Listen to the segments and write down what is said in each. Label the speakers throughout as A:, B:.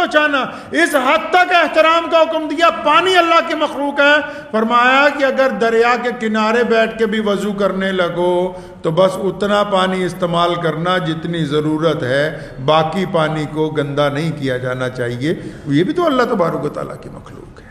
A: پہنچانا. اس حد تک احترام کا حکم دیا. پانی اللہ کی مخلوق ہے. فرمایا کہ اگر دریا کے کنارے بیٹھ کے بھی وضو کرنے لگو تو بس اتنا پانی استعمال کرنا جتنی ضرورت ہے, باقی پانی کو گندا نہیں کیا جانا چاہیے. یہ بھی تو اللہ تبارک و تعالیٰ کی مخلوق ہے.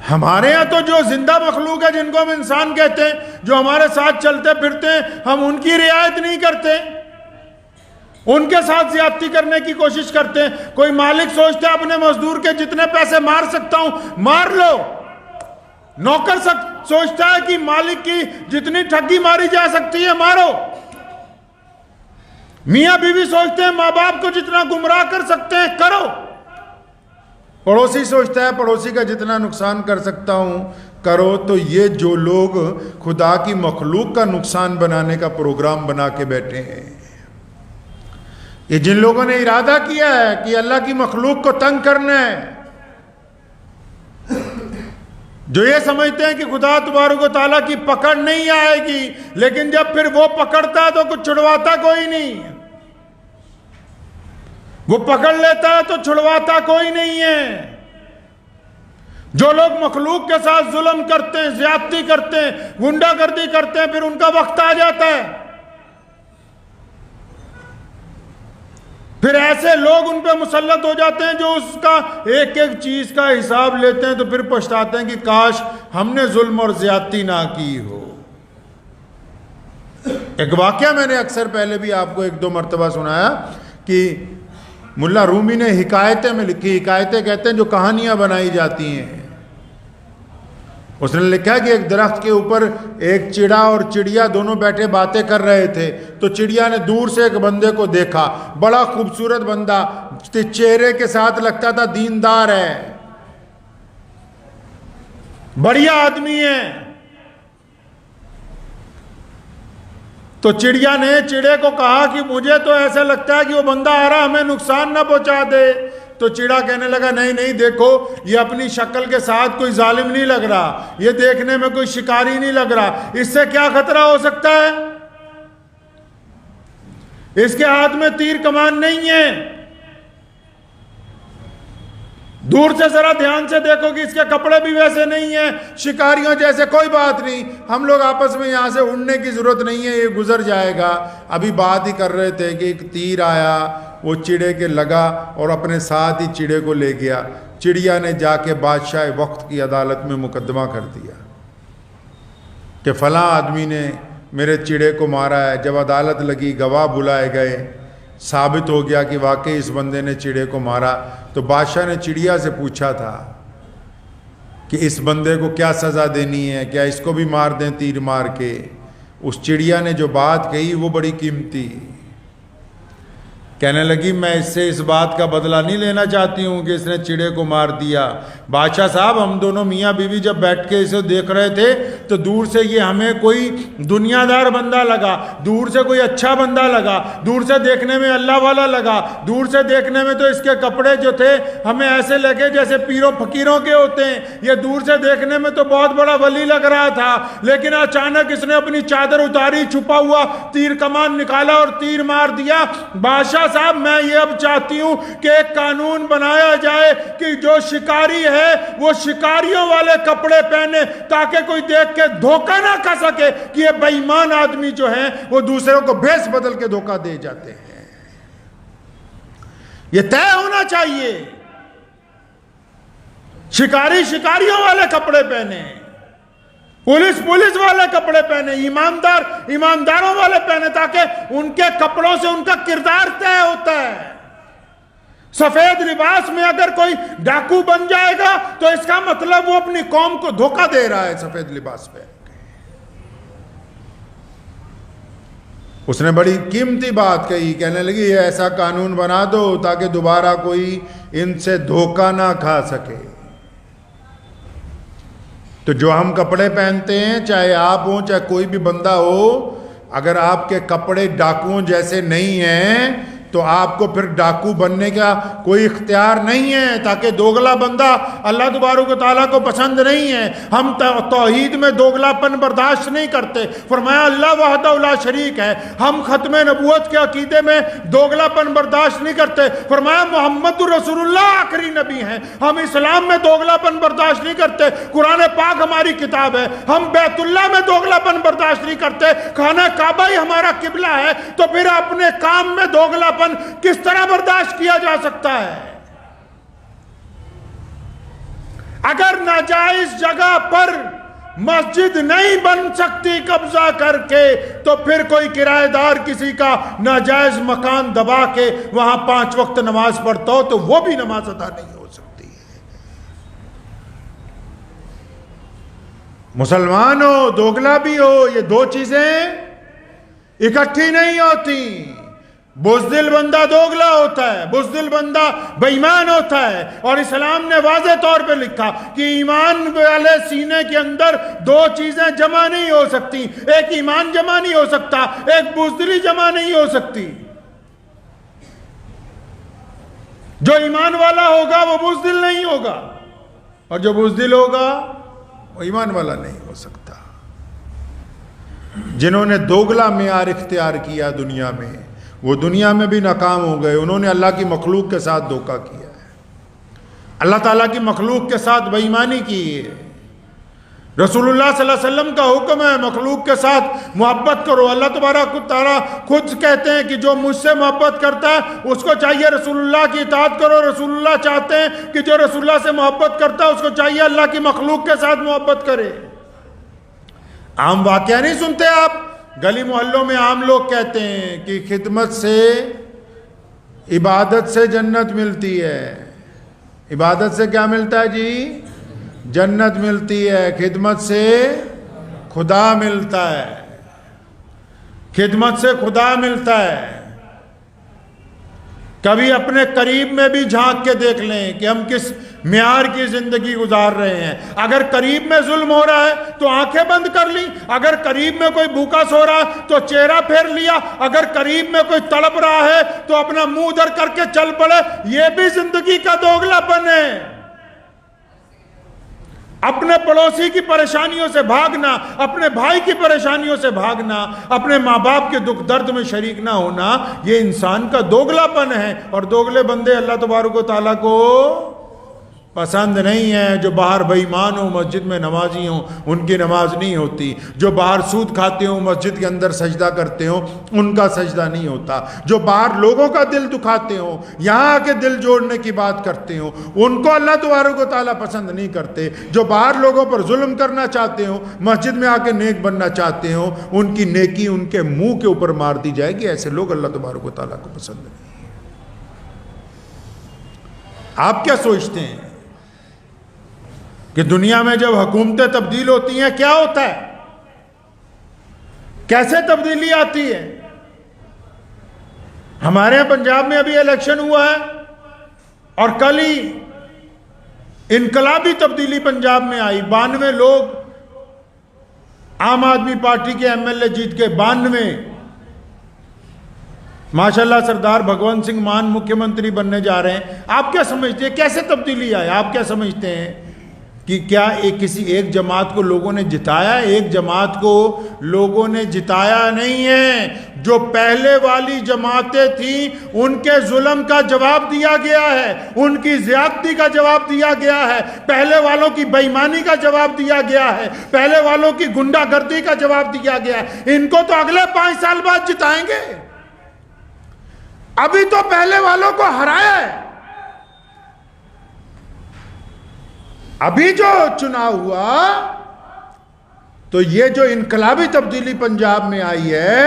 A: ہمارے ہاں تو جو زندہ مخلوق ہے جن کو ہم انسان کہتے ہیں, جو ہمارے ساتھ چلتے پھرتے ہیں, ہم ان کی رعایت نہیں کرتے, ان کے ساتھ زیادتی کرنے کی کوشش کرتے ہیں. کوئی مالک سوچتا ہے اپنے مزدور کے جتنے پیسے مار سکتا ہوں مار لو. نوکر سوچتا ہے کہ مالک کی جتنی ٹھگی ماری جا سکتی ہے مارو. میاں بیوی سوچتے ہیں ماں باپ کو جتنا گمراہ کر سکتے ہیں کرو. پڑوسی سوچتا ہے پڑوسی کا جتنا نقصان کر سکتا ہوں کرو. تو یہ جو لوگ خدا کی مخلوق کا نقصان بنانے کا پروگرام بنا کے بیٹھے ہیں, یہ جن لوگوں نے ارادہ کیا ہے کہ اللہ کی مخلوق کو تنگ کرنا ہے, جو یہ سمجھتے ہیں کہ خدا تبارک و تعالیٰ کی پکڑ نہیں آئے گی, لیکن جب پھر وہ پکڑتا ہے تو کچھ چھڑواتا کوئی نہیں, وہ پکڑ لیتا ہے تو چھڑواتا کوئی نہیں ہے. جو لوگ مخلوق کے ساتھ ظلم کرتے ہیں, زیادتی کرتے ہیں, غنڈہ گردی کرتے ہیں, پھر ان کا وقت آ جاتا ہے, پھر ایسے لوگ ان پہ مسلط ہو جاتے ہیں جو اس کا ایک ایک چیز کا حساب لیتے ہیں, تو پھر پچھتاتے ہیں کہ کاش ہم نے ظلم اور زیادتی نہ کی ہو. ایک واقعہ میں نے اکثر پہلے بھی آپ کو ایک دو مرتبہ سنایا کہ ملا رومی نے حکایتیں میں لکھی. حکایتیں کہتے ہیں جو کہانیاں بنائی جاتی ہیں. اس نے لکھا کہ ایک درخت کے اوپر ایک چڑا اور چڑیا دونوں بیٹھے باتیں کر رہے تھے. تو چڑیا نے دور سے ایک بندے کو دیکھا, بڑا خوبصورت بندہ, چہرے کے ساتھ لگتا تھا دیندار ہے, بڑھیا آدمی ہے. تو چڑیا نے چڑے کو کہا کہ مجھے تو ایسا لگتا ہے کہ وہ بندہ آ رہا ہمیں نقصان نہ پہنچا دے. تو چڑا کہنے لگا نہیں نہیں, دیکھو یہ اپنی شکل کے ساتھ کوئی ظالم نہیں لگ رہا, یہ دیکھنے میں کوئی شکاری نہیں لگ رہا, اس سے کیا خطرہ ہو سکتا ہے؟ اس کے ہاتھ میں تیر کمان نہیں ہے. دور سے ذرا دھیان سے دیکھو کہ اس کے کپڑے بھی ویسے نہیں ہیں شکاریوں جیسے. کوئی بات نہیں, ہم لوگ آپس میں یہاں سے اڑنے کی ضرورت نہیں ہے, یہ گزر جائے گا. ابھی بات ہی کر رہے تھے کہ ایک تیر آیا, وہ چڑے کے لگا اور اپنے ساتھ ہی چڑے کو لے گیا. چڑیا نے جا کے بادشاہ وقت کی عدالت میں مقدمہ کر دیا کہ فلاں آدمی نے میرے چڑے کو مارا ہے. جب عدالت لگی, گواہ بلائے گئے, ثابت ہو گیا کہ واقعی اس بندے نے چڑے کو مارا. تو بادشاہ نے چڑیا سے پوچھا تھا کہ اس بندے کو کیا سزا دینی ہے, کیا اس کو بھی مار دیں تیر مار کے. اس چڑیا نے جو بات کہی وہ بڑی قیمتی, کہنے لگی میں اس سے اس بات کا بدلہ نہیں لینا چاہتی ہوں کہ اس نے چڑے کو مار دیا. بادشاہ صاحب ہم دونوں میاں بیوی جب بیٹھ کے اسے دیکھ رہے تھے تو دور سے یہ ہمیں کوئی دنیا دار بندہ لگا, دور سے کوئی اچھا بندہ لگا, دور سے دیکھنے میں اللہ والا لگا, دور سے دیکھنے میں تو اس کے کپڑے جو تھے ہمیں ایسے لگے جیسے پیروں فقیروں کے ہوتے ہیں, یہ دور سے دیکھنے میں تو بہت بڑا ولی لگ رہا تھا. لیکن اچانک اس نے اپنی چادر اتاری, چھپا ہوا تیر کمان نکالا اور تیر مار دیا. بادشاہ صاحب میں یہ اب چاہتی ہوں کہ ایک قانون بنایا جائے کہ جو شکاری ہے وہ شکاریوں والے کپڑے پہنے, تاکہ کوئی دیکھ کے دھوکہ نہ کھا سکے کہ یہ بے ایمان آدمی جو ہیں وہ دوسروں کو بھیس بدل کے دھوکہ دے جاتے ہیں. یہ طے ہونا چاہیے. شکاری شکاریوں والے کپڑے پہنے, پولیس پولیس والے کپڑے پہنے, ایماندار ایمانداروں والے پہنے, تاکہ ان کے کپڑوں سے ان کا کردار طے ہوتا ہے. سفید لباس میں اگر کوئی ڈاکو بن جائے گا تو اس کا مطلب وہ اپنی قوم کو دھوکہ دے رہا ہے. سفید لباس پہ اس نے بڑی قیمتی بات کہی, کہنے لگی ایسا قانون بنا دو تاکہ دوبارہ کوئی ان سے دھوکہ نہ کھا سکے. تو جو ہم کپڑے پہنتے ہیں, چاہے آپ ہوں چاہے کوئی بھی بندہ ہو, اگر آپ کے کپڑے ڈاکوؤں جیسے نہیں ہیں تو آپ کو پھر ڈاکو بننے کا کوئی اختیار نہیں ہے، تاکہ دوگلا بندہ اللہ تبارک و تعالیٰ کو پسند نہیں ہے۔ ہم توحید میں دوگلا پن برداشت نہیں کرتے، فرمایا اللہ وحدہ لا شریک ہے۔ ہم ختم نبوت کے عقیدے میں دوگلا پن برداشت نہیں کرتے، فرمایا محمد رسول اللہ آخری نبی ہیں۔ ہم اسلام میں دوگلا پن برداشت نہیں کرتے، قرآن پاک ہماری کتاب ہے۔ ہم بیت اللہ میں دوگلا پن برداشت نہیں کرتے، خانہ کعبہ ہی ہمارا قبلہ ہے۔ تو پھر اپنے کام میں دوگلا پن کس طرح برداشت کیا جا سکتا ہے؟ اگر ناجائز جگہ پر مسجد نہیں بن سکتی قبضہ کر کے، تو پھر کوئی کرایہ دار کسی کا ناجائز مکان دبا کے وہاں 5 وقت نماز پڑھتا ہو تو وہ بھی نماز ادا نہیں ہو سکتی ہے۔ مسلمان ہو، دوگلا بھی ہو، یہ دو چیزیں اکٹھی نہیں ہوتی۔ بزدل بندہ دوگلا ہوتا ہے، بزدل بندہ بے ایمان ہوتا ہے، اور اسلام نے واضح طور پہ لکھا کہ ایمان والے سینے کے اندر دو چیزیں جمع نہیں ہو سکتی، ایک ایمان جمع نہیں ہو سکتا، ایک بزدلی جمع نہیں ہو سکتی۔ جو ایمان والا ہوگا وہ بزدل نہیں ہوگا، اور جو بزدل ہوگا وہ ایمان والا نہیں ہو سکتا۔ جنہوں نے دوگلا معیار اختیار کیا دنیا میں، وہ دنیا میں بھی ناکام ہو گئے۔ انہوں نے اللہ کی مخلوق کے ساتھ دھوکہ کیا ہے، اللہ تعالیٰ کی مخلوق کے ساتھ بے ایمانی کی ہے۔ رسول اللہ صلی اللہ علیہ وسلم کا حکم ہے مخلوق کے ساتھ محبت کرو۔ اللہ تبارک و تعالیٰ خود کہتے ہیں کہ جو مجھ سے محبت کرتا ہے اس کو چاہیے رسول اللہ کی اطاعت کرو۔ رسول اللہ چاہتے ہیں کہ جو رسول اللہ سے محبت کرتا ہے اس کو چاہیے اللہ کی مخلوق کے ساتھ محبت کرے۔ عام واقعہ نہیں سنتے آپ؟ گلی محلوں میں عام لوگ کہتے ہیں کہ خدمت سے عبادت سے جنت ملتی ہے۔ عبادت سے کیا ملتا ہے جی؟ جنت ملتی ہے۔ خدمت سے خدا ملتا ہے، خدمت سے خدا ملتا ہے۔ کبھی اپنے قریب میں بھی جھانک کے دیکھ لیں کہ ہم کس معیار کی زندگی گزار رہے ہیں۔ اگر قریب میں ظلم ہو رہا ہے تو آنکھیں بند کر لی، اگر قریب میں کوئی بھوکا سو رہا ہے تو چہرہ پھیر لیا، اگر قریب میں کوئی تڑپ رہا ہے تو اپنا منہ ادھر کر کے چل پڑے۔ یہ بھی زندگی کا دوگلا پن ہے۔ اپنے پڑوسی کی پریشانیوں سے بھاگنا، اپنے بھائی کی پریشانیوں سے بھاگنا، اپنے ماں باپ کے دکھ درد میں شریک نہ ہونا، یہ انسان کا دوگلا پن ہے۔ اور دوگلے بندے اللہ تبارک و تعالیٰ کو پسند نہیں ہے۔ جو باہر بے ایمان ہوں مسجد میں نمازی ہوں ان کی نماز نہیں ہوتی، جو باہر سود کھاتے ہوں مسجد کے اندر سجدہ کرتے ہوں ان کا سجدہ نہیں ہوتا، جو باہر لوگوں کا دل دکھاتے ہوں یہاں آ کے دل جوڑنے کی بات کرتے ہوں ان کو اللہ تبارک و تعالیٰ پسند نہیں کرتے، جو باہر لوگوں پر ظلم کرنا چاہتے ہوں مسجد میں آ کے نیک بننا چاہتے ہوں ان کی نیکی ان کے منہ کے اوپر مار دی جائے گی۔ ایسے لوگ اللہ تبارک و تعالیٰ کو پسند نہیں۔ آپ کیا سوچتے ہیں کہ دنیا میں جب حکومتیں تبدیل ہوتی ہیں کیا ہوتا ہے؟ کیسے تبدیلی آتی ہے؟ ہمارے یہاں پنجاب میں ابھی الیکشن ہوا ہے اور کل ہی انقلابی تبدیلی پنجاب میں آئی۔ 92 لوگ عام آدمی پارٹی کے ایم ایل اے جیت کے 92 ماشاءاللہ سردار بھگونت سنگھ مان مکھیہ منتری بننے جا رہے ہیں۔ آپ کیا سمجھتے ہیں کیسے تبدیلی آئی؟ آپ کیا سمجھتے ہیں کہ کیا کسی ایک جماعت کو لوگوں نے جتایا؟ ایک جماعت کو لوگوں نے جتایا نہیں ہے۔ جو پہلے والی جماعتیں تھیں ان کے ظلم کا جواب دیا گیا ہے، ان کی زیادتی کا جواب دیا گیا ہے، پہلے والوں کی بے ایمانی کا جواب دیا گیا ہے، پہلے والوں کی گنڈا گردی کا جواب دیا گیا ہے۔ ان کو تو اگلے 5 سال بعد جتائیں گے، ابھی تو پہلے والوں کو ہرایا ہے۔ ابھی جو چناؤ ہوا تو یہ جو انقلابی تبدیلی پنجاب میں آئی ہے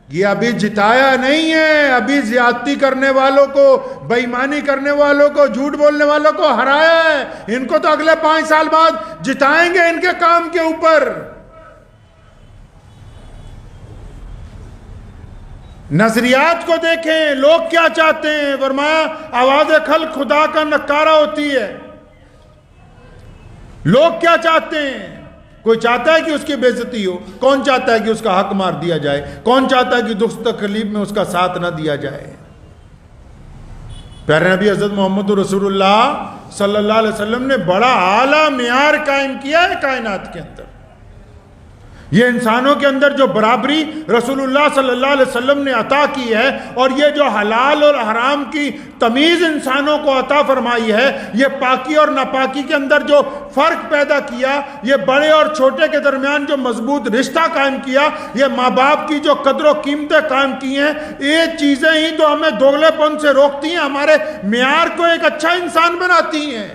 A: یہ ابھی جتایا نہیں ہے، ابھی زیادتی کرنے والوں کو، بے ایمانی کرنے والوں کو، جھوٹ بولنے والوں کو ہرایا ہے۔ ان کو تو اگلے 5 سال بعد جتائیں گے ان کے کام کے اوپر۔ نظریات کو دیکھیں، لوگ کیا چاہتے ہیں۔ فرمایا آواز خلق خدا کا نکارہ ہوتی ہے۔ لوگ کیا چاہتے ہیں؟ کوئی چاہتا ہے کہ اس کی بے عزتی ہو؟ کون چاہتا ہے کہ اس کا حق مار دیا جائے؟ کون چاہتا ہے کہ دکھ تکلیف میں اس کا ساتھ نہ دیا جائے؟ پیارے نبی حضرت محمد رسول اللہ صلی اللہ علیہ وسلم نے بڑا اعلیٰ معیار قائم کیا ہے کائنات کے اندر. یہ انسانوں کے اندر جو برابری رسول اللہ صلی اللہ علیہ وسلم نے عطا کی ہے، اور یہ جو حلال اور حرام کی تمیز انسانوں کو عطا فرمائی ہے، یہ پاکی اور ناپاکی کے اندر جو فرق پیدا کیا، یہ بڑے اور چھوٹے کے درمیان جو مضبوط رشتہ قائم کیا، یہ ماں باپ کی جو قدر و قیمتیں قائم کی ہیں، یہ چیزیں ہی تو ہمیں دوگلے پن سے روکتی ہیں، ہمارے معیار کو ایک اچھا انسان بناتی ہیں.